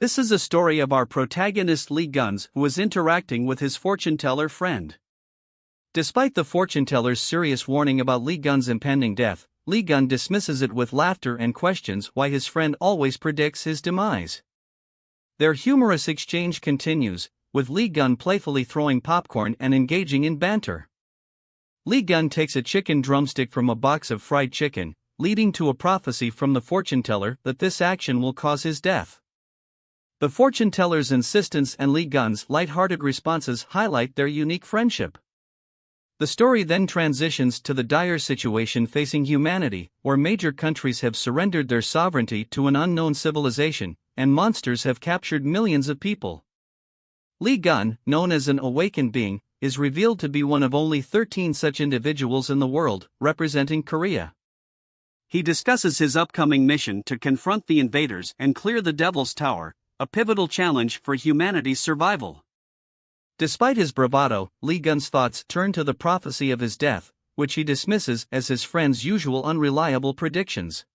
This is a story of our protagonist Li Guns, who is interacting with his fortune-teller friend. Despite the fortune-teller's serious warning about Li Gun's impending death, Li Gun dismisses it with laughter and questions why his friend always predicts his demise. Their humorous exchange continues, with Li Gun playfully throwing popcorn and engaging in banter. Li Gun takes a chicken drumstick from a box of fried chicken, leading to a prophecy from the fortune-teller that this action will cause his death. The fortune-teller's insistence and Li Gun's light-hearted responses highlight their unique friendship. The story then transitions to the dire situation facing humanity, where major countries have surrendered their sovereignty to an unknown civilization, and monsters have captured millions of people. Li Gun, known as an awakened being, is revealed to be one of only 13 such individuals in the world, representing Korea. He discusses his upcoming mission to confront the invaders and clear the Devil's Tower, a pivotal challenge for humanity's survival. Despite his bravado, Li Gun's thoughts turn to the prophecy of his death, which he dismisses as his friend's usual unreliable predictions.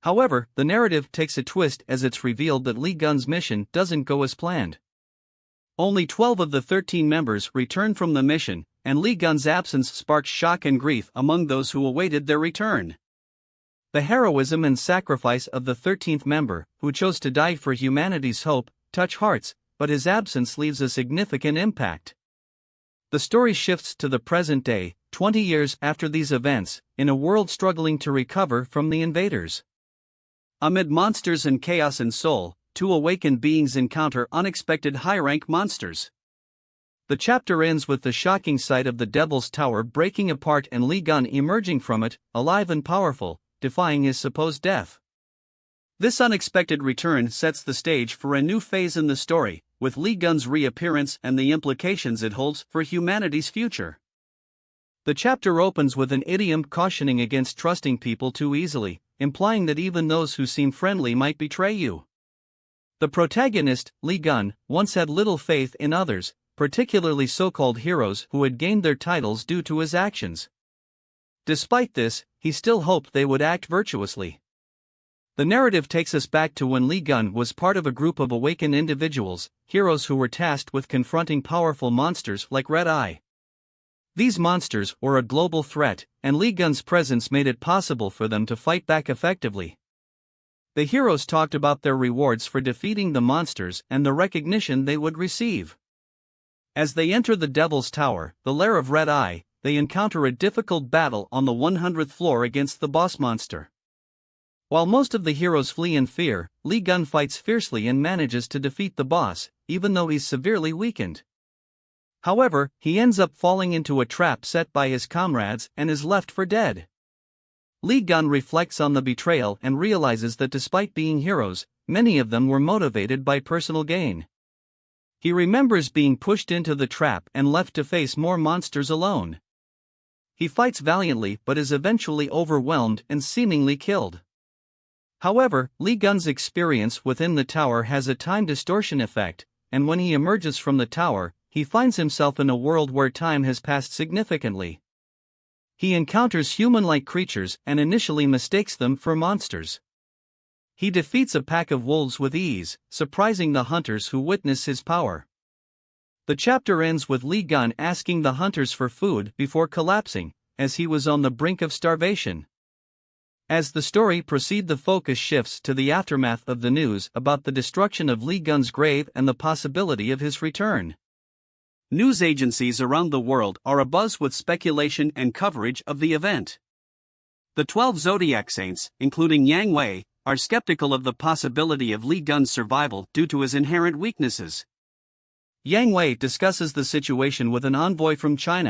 However, the narrative takes a twist as it's revealed that Li Gun's mission doesn't go as planned. Only 12 of the 13 members return from the mission, and Li Gun's absence sparks shock and grief among those who awaited their return. The heroism and sacrifice of the 13th member, who chose to die for humanity's hope, touch hearts, but his absence leaves a significant impact. The story shifts to the present day, 20 years after these events, in a world struggling to recover from the invaders. Amid monsters and chaos in Seoul, two awakened beings encounter unexpected high-rank monsters. The chapter ends with the shocking sight of the Devil's Tower breaking apart and Li Gun emerging from it, alive and powerful, defying his supposed death. This unexpected return sets the stage for a new phase in the story, with Li Gun's reappearance and the implications it holds for humanity's future. The chapter opens with an idiom cautioning against trusting people too easily, implying that even those who seem friendly might betray you. The protagonist, Li Gun, once had little faith in others, particularly so-called heroes who had gained their titles due to his actions. Despite this, he still hoped they would act virtuously. The narrative takes us back to when Li Gun was part of a group of awakened individuals, heroes who were tasked with confronting powerful monsters like Red Eye. These monsters were a global threat, and Li Gun's presence made it possible for them to fight back effectively. The heroes talked about their rewards for defeating the monsters and the recognition they would receive. As they enter the Devil's Tower, the lair of Red Eye, they encounter a difficult battle on the 100th floor against the boss monster. While most of the heroes flee in fear, Li Gun fights fiercely and manages to defeat the boss, even though he's severely weakened. However, he ends up falling into a trap set by his comrades and is left for dead. Li Gun reflects on the betrayal and realizes that despite being heroes, many of them were motivated by personal gain. He remembers being pushed into the trap and left to face more monsters alone. He fights valiantly but is eventually overwhelmed and seemingly killed. However, Li Gun's experience within the tower has a time distortion effect, and when he emerges from the tower, he finds himself in a world where time has passed significantly. He encounters human-like creatures and initially mistakes them for monsters. He defeats a pack of wolves with ease, surprising the hunters who witness his power. The chapter ends with Li Gun asking the hunters for food before collapsing, as he was on the brink of starvation. As the story proceeds, the focus shifts to the aftermath of the news about the destruction of Li Gun's grave and the possibility of his return. News agencies around the world are abuzz with speculation and coverage of the event. The 12 zodiac saints, including Yang Wei, are skeptical of the possibility of Li Gun's survival due to his inherent weaknesses. Yang Wei discusses the situation with an envoy from China,